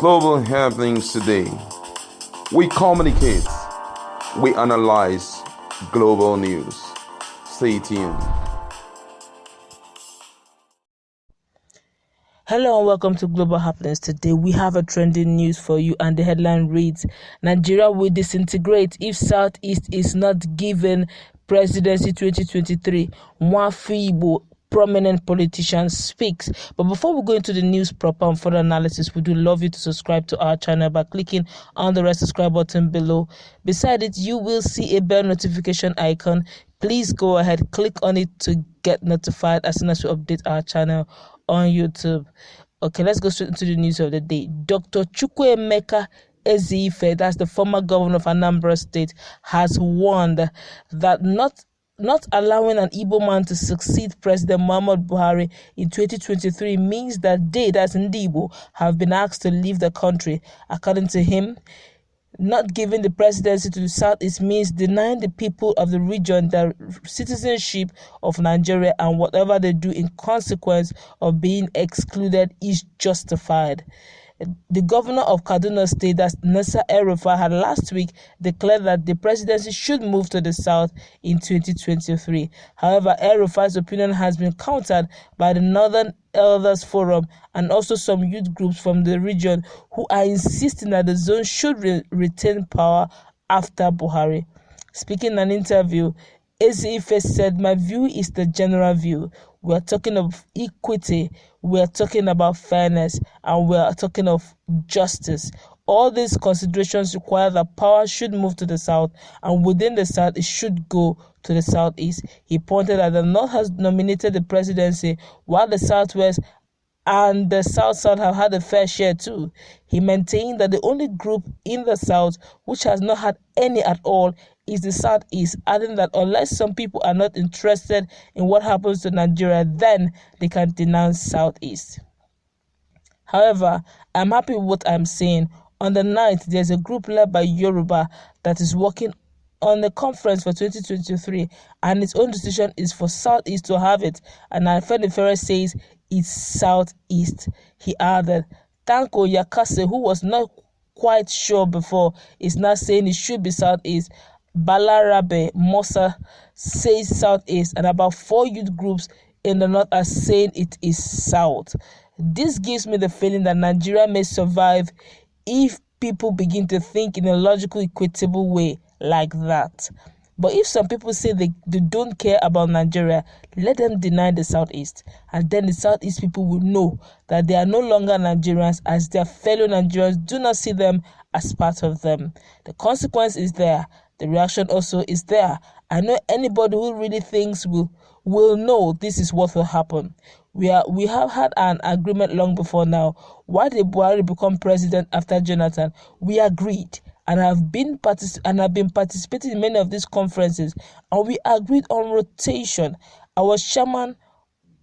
global happenings today. We communicate, we analyze global news. Stay tuned. Hello and welcome to Global Happenings. Today we have a trending news for you, and the headline reads: Nigeria will disintegrate if Southeast is not given Presidency 2023. Nwafu Igbo prominent politician speaks. But before we go into the news proper and further analysis, we do love you to subscribe to our channel by clicking on the red subscribe button below. Beside it, you will see a bell notification icon. Please go ahead, click on it to get notified as soon as we update our channel on YouTube. Okay, let's go straight into the news of the day. Dr. Chukwuemeka Ezeife, that's the former governor of Anambra State, has warned that not allowing an Igbo man to succeed President Muhammadu Buhari in 2023 means that they, that's Igbo, have been asked to leave the country. According to him, not giving the presidency to the Southeast means denying the people of the region the citizenship of Nigeria, and whatever they do in consequence of being excluded is justified. The governor of Kaduna State, that's Nasir El-Rufai, had last week declared that the presidency should move to the south in 2023. However, El-Rufai's opinion has been countered by the Northern Elders Forum and also some youth groups from the region who are insisting that the zone should retain power after Buhari. Speaking in an interview, Ezeife said, "My view is the general view. We are talking of equity, we are talking about fairness, and we are talking of justice. All these considerations require that power should move to the south, and within the south, it should go to the southeast." He pointed out that the north has nominated the presidency, while the southwest and the south have had a fair share too. He maintained that the only group in the south which has not had any at all is the southeast, adding that unless some people are not interested in what happens to Nigeria, then they can denounce southeast. However, I'm happy with what I'm saying. On the 9th, there's a group led by Yoruba that is working on the conference for 2023, and its own decision is for Southeast to have it, and Alfred says it's Southeast. He added, Tanko Yakase, who was not quite sure before, is now saying it should be Southeast. Balarabe Mosa says Southeast, and about 4 youth groups in the north are saying it is South. This gives me the feeling that Nigeria may survive if people begin to think in a logical, equitable way like that. But if some people say they don't care about Nigeria, let them deny the Southeast. And then the Southeast people will know that they are no longer Nigerians, as their fellow Nigerians do not see them as part of them. The consequence is there. The reaction also is there. I know anybody who really thinks will know this is what will happen. We have had an agreement long before now. Why did Buhari become president after Jonathan? We agreed. And I've been participating in many of these conferences, and we agreed on rotation. I was chairman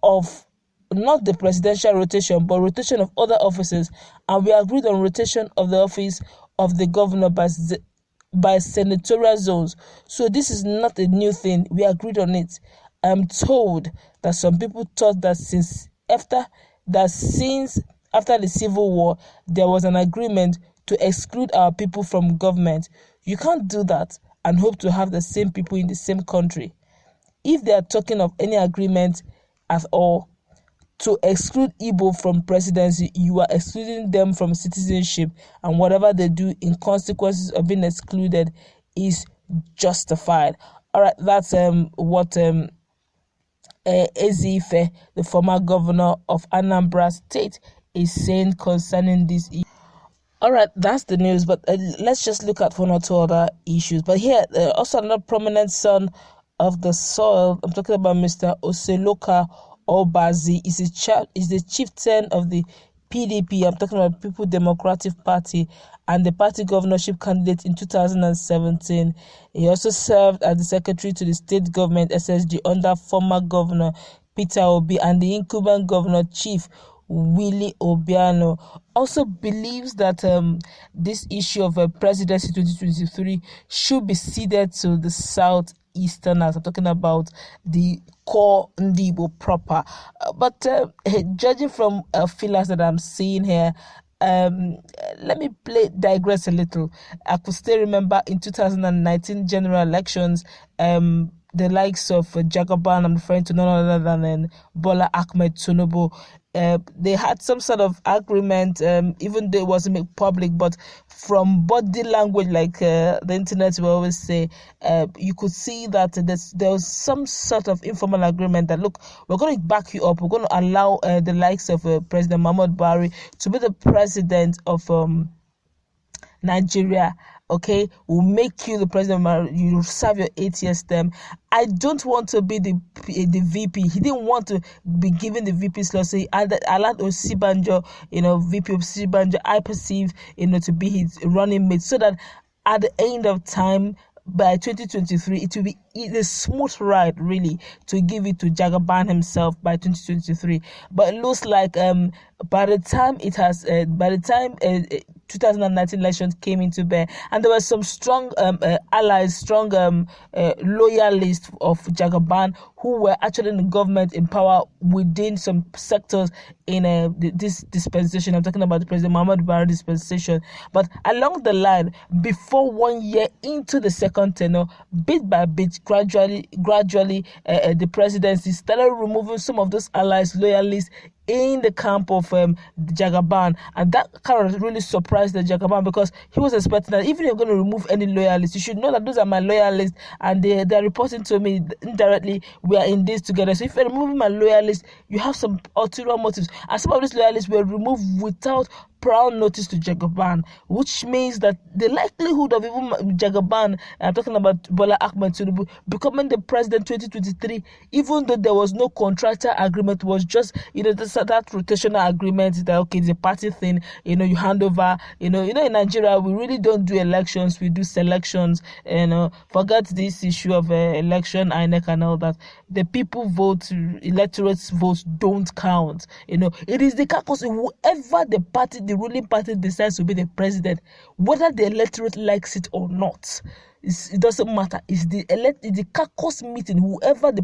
of not the presidential rotation, but rotation of other offices, and we agreed on rotation of the office of the governor by senatorial zones. So this is not a new thing. We agreed on it. I'm told that some people thought that since after the Civil War, there was an agreement to exclude our people from government. You can't do that and hope to have the same people in the same country. If they are talking of any agreement at all to exclude Igbo from presidency, you are excluding them from citizenship, and whatever they do in consequences of being excluded is justified. All right, that's what Ezeife, the former governor of Anambra State, is saying concerning this issue. All right, that's the news, but let's just look at one or two other issues. But here, also another prominent son of the soil, I'm talking about Mr. Oseloka Obazi, is the chieftain of the PDP. I'm talking about People Democratic Party, and the party governorship candidate in 2017. He also served as the secretary to the state government SSG under former governor Peter Obi, and the incumbent governor chief Willie Obiano also believes that this issue of Presidency 2023 should be ceded to the Southeasterners. I'm talking about the core Igbo proper. But judging from feelers that I'm seeing here, let me digress a little. I could still remember in 2019 general elections, the likes of Jagaban, I'm referring to none other than Bola Ahmed Tinubu. They had some sort of agreement, even though it wasn't made public, but from body language, like the internet will always say, you could see that there was some sort of informal agreement that, look, we're going to back you up. We're going to allow the likes of President Muhammadu Buhari to be the president of Nigeria. Okay, we'll make you the president. You serve your 8 years term. I don't want to be the VP. He didn't want to be given the VP slot. So he allowed Osibanjo, VP of Osibanjo, I perceive, to be his running mate, so that at the end of time, by 2023, it will be a smooth ride, really, to give it to Jagaban himself by 2023. But it looks like by the time 2019 elections came into bear, and there were some strong allies, strong loyalists of Jagaban who were actually in the government in power within some sectors in this dispensation. I'm talking about the President Muhammadu Buhari dispensation. But along the line, before 1 year into the second tenure, bit by bit, gradually, the presidency started removing some of those allies, loyalists in the camp of Jagaban, and that kind of really surprised the Jagaban, because he was expecting that even if you're going to remove any loyalists, you should know that those are my loyalists and they're reporting to me indirectly. We are in this together. So if you're removing my loyalists, you have some ulterior motives, and some of these loyalists were removed without prior notice to Jagaban, which means that the likelihood of even Jagaban, I'm talking about Bola Ahmed Tinubu, becoming the president 2023, even though there was no contractor agreement, was just that rotational agreement that, okay, it's a party thing, you hand over, in Nigeria we really don't do elections, we do selections, forget this issue of election, INEC and all that. The people vote, electorate's votes don't count. It is the caucus, whoever the ruling party decides to be the president, whether the electorate likes it or not. It doesn't matter. It's the caucus meeting. Whoever the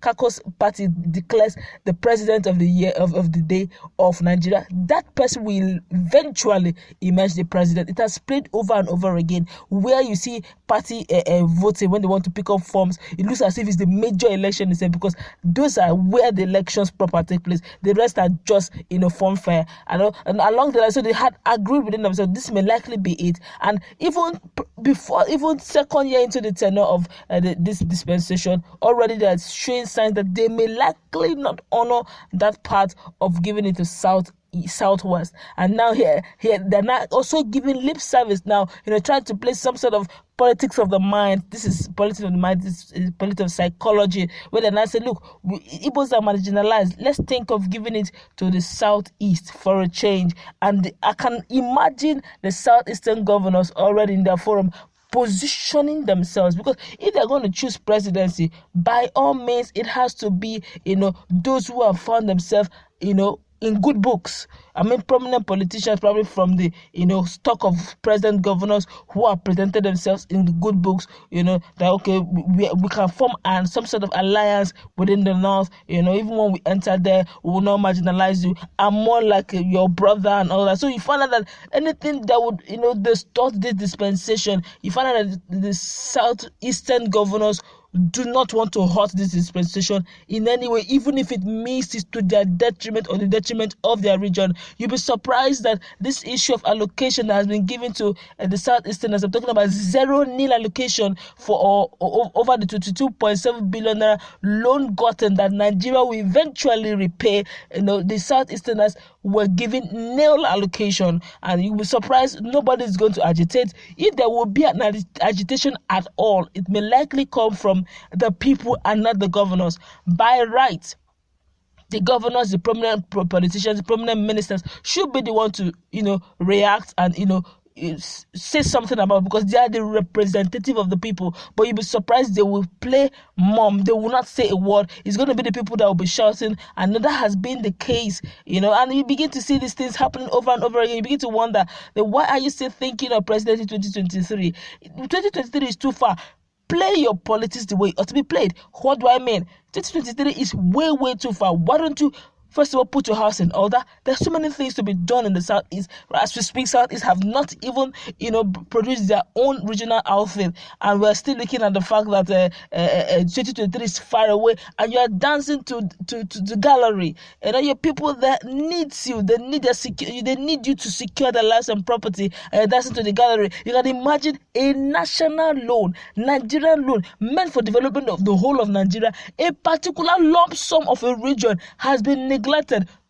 caucus party declares the president of the year of the day of Nigeria, that person will eventually emerge the president. It has played over and over again. Where you see party voting when they want to pick up forms, it looks as if it's the major election itself, because those are where the elections proper take place. The rest are just form fair. And along the line, so they had agreed within themselves, this may likely be it. And even before, second year into the tenure of this dispensation, already they're showing signs that they may likely not honor that part of giving it to Southwest. And now here they're not also giving lip service now, trying to play some sort of politics of the mind. This is politics of the mind, this is politics of psychology, where they now say, look, Igbos are marginalized, let's think of giving it to the Southeast for a change. And I can imagine the Southeastern governors already in their forum positioning themselves, because if they're going to choose presidency, by all means it has to be those who have found themselves in good books. I mean, prominent politicians, probably from the stock of president governors who have presented themselves in the good books, that okay, we can form some sort of alliance within the North, even when we enter there, we will not marginalize you. I'm more like your brother and all that. So you find out that anything that would distort this dispensation, you find out that the Southeastern governors do not want to hurt this dispensation in any way, even if it means it's to their detriment or the detriment of their region. You'll be surprised that this issue of allocation that has been given to the Southeasterners, I'm talking about 0-0 allocation for over the 22.7 billion naira loan gotten that Nigeria will eventually repay. The Southeasterners were given nil allocation, and you'll be surprised nobody is going to agitate. If there will be an agitation at all, it may likely come from the people and not the governors. By right, the governors, the prominent politicians, the prominent ministers should be the one to react and say something about, because they are the representative of the people. But you'll be surprised they will play mum. They will not say a word. It's going to be the people that will be shouting, and that has been the case, and you begin to see these things happening over and over again. You begin to wonder, why are you still thinking of Presidency 2023? 2023 is too far. Play your politics the way it ought to be played. What do I mean? 2023 is way too far. Why don't you First of all, put your house in order. There's so many things to be done in the Southeast. As we speak, Southeast have not even, produced their own regional outfit, and we're still looking at the fact that 2023 is far away, and you are dancing to the gallery. Your people that needs you, they need you to secure their lives and property, dancing to the gallery. You can imagine a national loan, Nigerian loan, meant for development of the whole of Nigeria. A particular lump sum of a region has been neglected.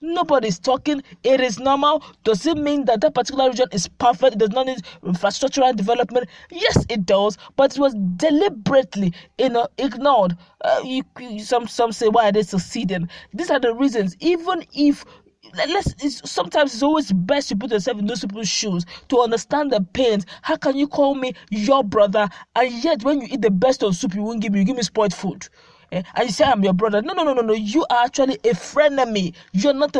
Nobody's talking. It is normal. Does it mean that particular region is perfect? It does not need infrastructural development. Yes, it does, but it was deliberately ignored. Some say, why are they succeeding? These are the reasons. Even if sometimes it's always best to put yourself in those people's shoes to understand the pains. How can you call me your brother, and yet when you eat the best of soup, you give me spoiled food? And you say I'm your brother. No. You are actually a frenemy. You're not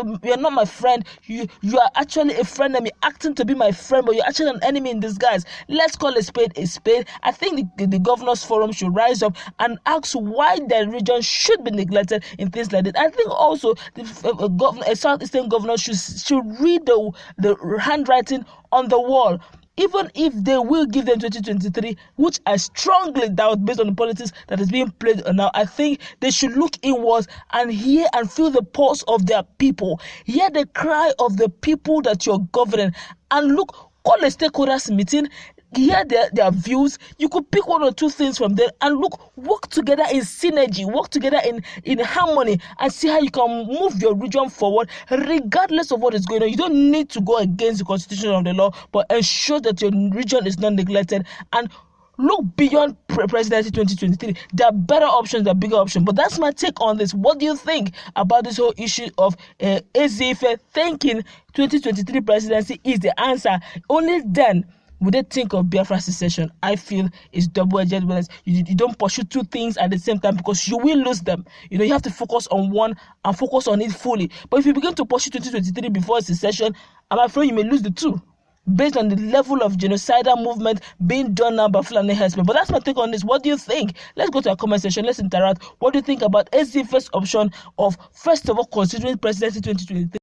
my friend. You are actually a frenemy, acting to be my friend, but you're actually an enemy in disguise. Let's call a spade a spade. I think the governors forum should rise up and ask why the region should be neglected in things like that. I think also a southeastern governor should read the handwriting on the wall. Even if they will give them 2023, which I strongly doubt based on the politics that is being played now, I think they should look inwards and hear and feel the pulse of their people. Hear the cry of the people that you're governing. And look, call a stakeholders meeting, hear their views. You could pick one or two things from there and work together in synergy, work together in harmony, and see how you can move your region forward regardless of what is going on. You don't need to go against the constitution of the law, but ensure that your region is not neglected and look beyond Presidency 2023. There are better options, there are bigger options. But that's my take on this. What do you think about this whole issue of Ezeife thinking 2023 presidency is the answer? Only then would they think of Biafra secession. I feel it's double-edged. You don't pursue two things at the same time, because you will lose them. You have to focus on one and focus on it fully. But if you begin to pursue 2023 before secession, I'm afraid you may lose the two, based on the level of genocidal movement being done now by Fulani herdsmen. But that's my take on this. What do you think? Let's go to our comment section. Let's interact. What do you think about Ezeife's option of, first of all, considering Presidency 2023?